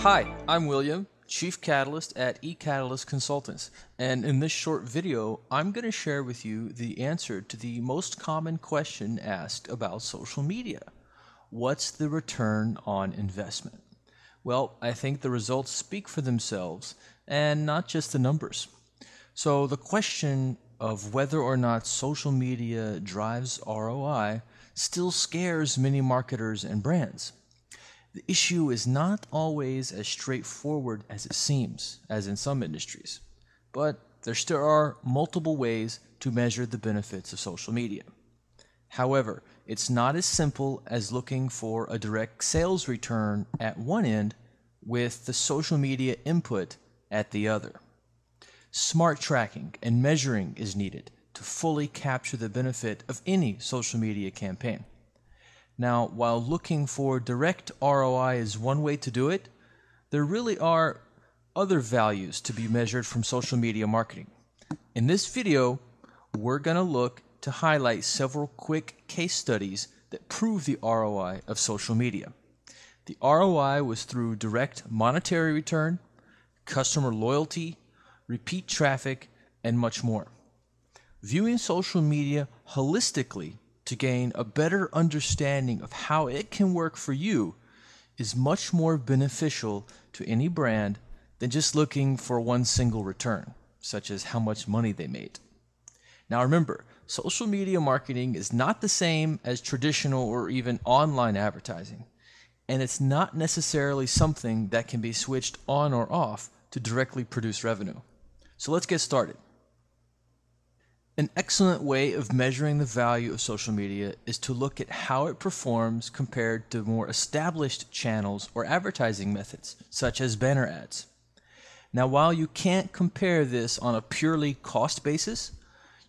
Hi, I'm William, Chief Catalyst at eCatalyst Consultants, and in this short video, I'm going to share with you the answer to the most common question asked about social media. What's the return on investment? Well, I think the results speak for themselves, and not just the numbers. So the question of whether or not social media drives ROI still scares many marketers and brands. The issue is not always as straightforward as it seems, as in some industries, but there still are multiple ways to measure the benefits of social media. However, it's not as simple as looking for a direct sales return at one end with the social media input at the other. Smart tracking and measuring is needed to fully capture the benefit of any social media campaign. Now, while looking for direct ROI is one way to do it, there really are other values to be measured from social media marketing. In this video, we're going to look to highlight several quick case studies that prove the ROI of social media. The ROI was through direct monetary return, customer loyalty, repeat traffic, and much more. Viewing social media holistically to gain a better understanding of how it can work for you is much more beneficial to any brand than just looking for one single return, such as how much money they made. Now remember, social media marketing is not the same as traditional or even online advertising, and it's not necessarily something that can be switched on or off to directly produce revenue. So let's get started. An excellent way of measuring the value of social media is to look at how it performs compared to more established channels or advertising methods, such as banner ads. Now, while you can't compare this on a purely cost basis,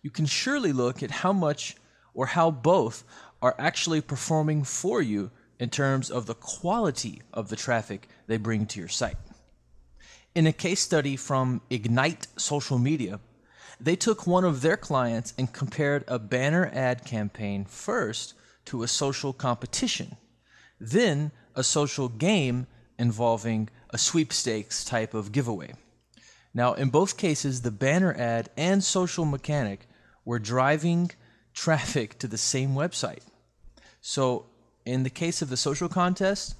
you can surely look at how much or how both are actually performing for you in terms of the quality of the traffic they bring to your site. In a case study from Ignite Social Media, they took one of their clients and compared a banner ad campaign first to a social competition, then a social game involving a sweepstakes type of giveaway. Now, in both cases, the banner ad and social mechanic were driving traffic to the same website. So, in the case of the social contest,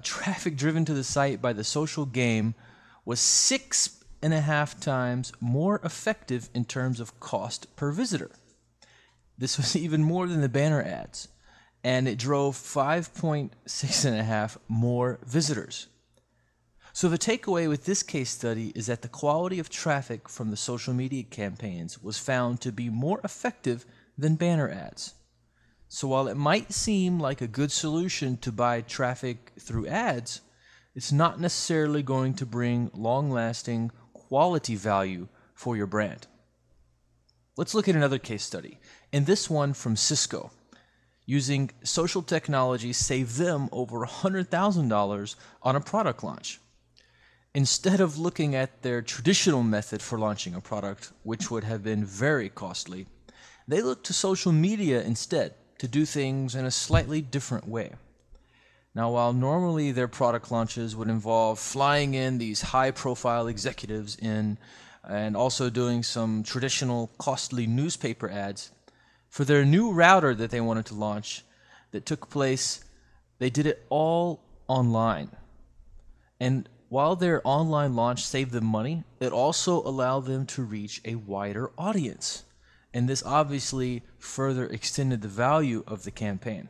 traffic driven to the site by the social game was 6.5 times more effective in terms of cost per visitor. This was even more than the banner ads, and it drove 5.6.5 more visitors. So the takeaway with this case study is that the quality of traffic from the social media campaigns was found to be more effective than banner ads. So while it might seem like a good solution to buy traffic through ads, it's not necessarily going to bring long-lasting quality value for your brand. Let's look at another case study, and this one from Cisco. Using social technology saved them over $100,000 on a product launch. Instead of looking at their traditional method for launching a product, which would have been very costly, they looked to social media instead to do things in a slightly different way. Now, while normally their product launches would involve flying in these high-profile executives in and also doing some traditional costly newspaper ads, for their new router that they wanted to launch that took place, they did it all online. And while their online launch saved them money, it also allowed them to reach a wider audience. And this obviously further extended the value of the campaign.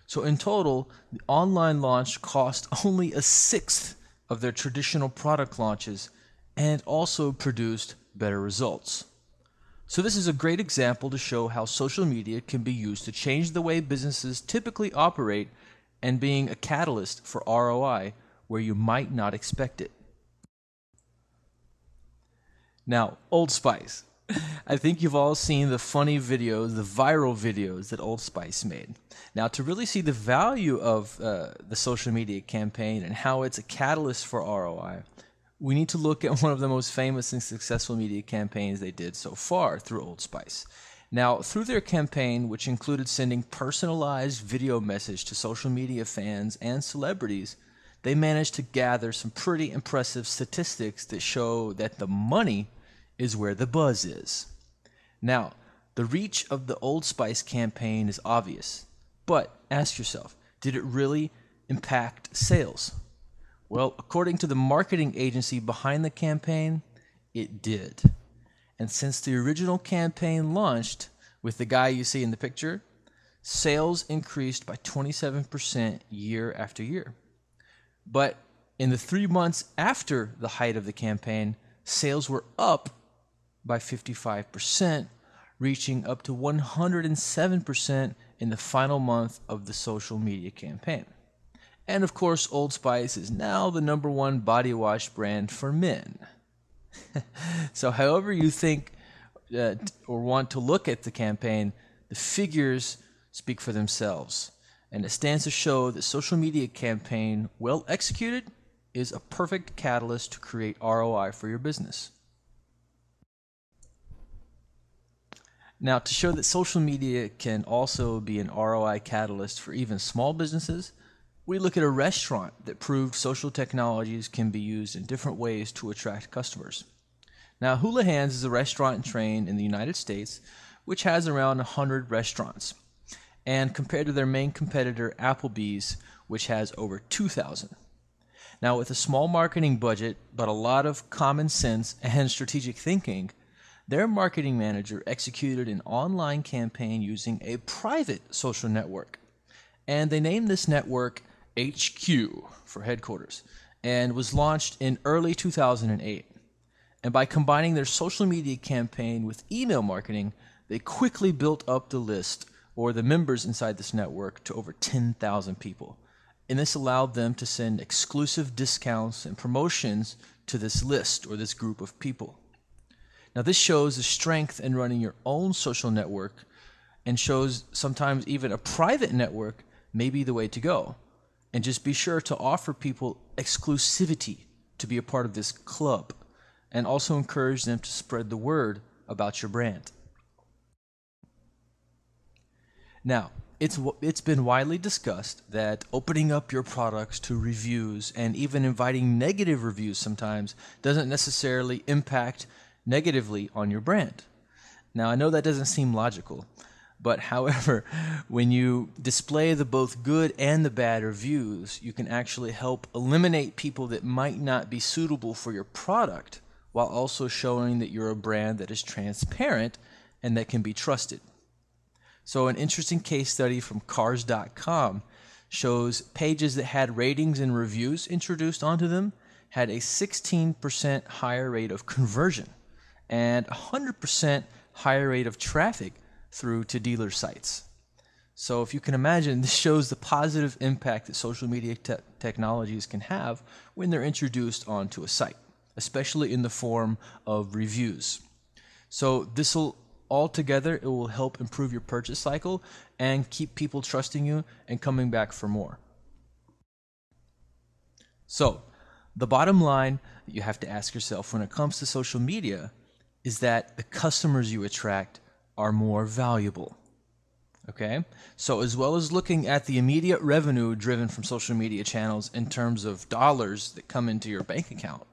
So in total, the online launch cost only 1/6 of their traditional product launches and also produced better results. So this is a great example to show how social media can be used to change the way businesses typically operate and being a catalyst for ROI where you might not expect it. Now, Old Spice. I think you've all seen the funny videos, the viral videos that Old Spice made. Now, to really see the value of the social media campaign and how it's a catalyst for ROI, we need to look at one of the most famous and successful media campaigns they did so far through Old Spice. Now, through their campaign, which included sending personalized video message to social media fans and celebrities, they managed to gather some pretty impressive statistics that show that the money is where the buzz is. Now, the reach of the Old Spice campaign is obvious, but ask yourself, did it really impact sales? Well, according to the marketing agency behind the campaign, it did. And since the original campaign launched with the guy you see in the picture, sales increased by 27% year after year. But in the 3 months after the height of the campaign, sales were up by 55%, reaching up to 107% in the final month of the social media campaign. And of course, Old Spice is now the #1 body wash brand for men. So however you think or want to look at the campaign, the figures speak for themselves. And it stands to show that social media campaign, well executed, is a perfect catalyst to create ROI for your business. Now, to show that social media can also be an ROI catalyst for even small businesses, we look at a restaurant that proved social technologies can be used in different ways to attract customers. Now, Houlihan's is a restaurant chain in the United States, which has around 100 restaurants. And compared to their main competitor, Applebee's, which has over 2,000. Now, with a small marketing budget, but a lot of common sense and strategic thinking, their marketing manager executed an online campaign using a private social network. And they named this network HQ for headquarters, and was launched in early 2008. And by combining their social media campaign with email marketing, they quickly built up the list or the members inside this network to over 10,000 people. And this allowed them to send exclusive discounts and promotions to this list or this group of people. Now, this shows the strength in running your own social network and shows sometimes even a private network may be the way to go. And just be sure to offer people exclusivity to be a part of this club, and also encourage them to spread the word about your brand. Now, it's been widely discussed that opening up your products to reviews and even inviting negative reviews sometimes doesn't necessarily impact negatively on your brand. Now, I know that doesn't seem logical, but however, when you display the both good and the bad reviews, you can actually help eliminate people that might not be suitable for your product, while also showing that you're a brand that is transparent and that can be trusted. So an interesting case study from Cars.com shows pages that had ratings and reviews introduced onto them had a 16% higher rate of conversion and 100% higher rate of traffic through to dealer sites. So if you can imagine, this shows the positive impact that social media technologies can have when they're introduced onto a site, especially in the form of reviews. So this will altogether, it will help improve your purchase cycle and keep people trusting you and coming back for more. So the bottom line that you have to ask yourself when it comes to social media is that the customers you attract are more valuable. Okay? So as well as looking at the immediate revenue driven from social media channels in terms of dollars that come into your bank account,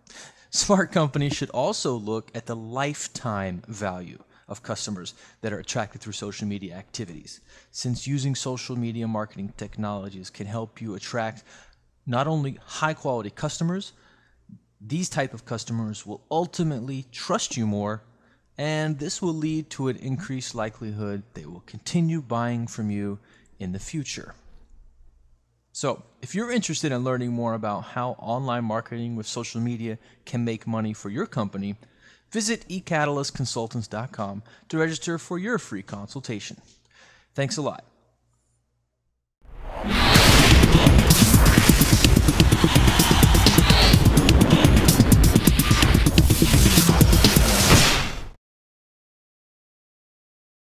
smart companies should also look at the lifetime value of customers that are attracted through social media activities. Since using social media marketing technologies can help you attract not only high quality customers, these type of customers will ultimately trust you more, and this will lead to an increased likelihood they will continue buying from you in the future. So, if you're interested in learning more about how online marketing with social media can make money for your company, visit eCatalystConsultants.com to register for your free consultation. Thanks a lot.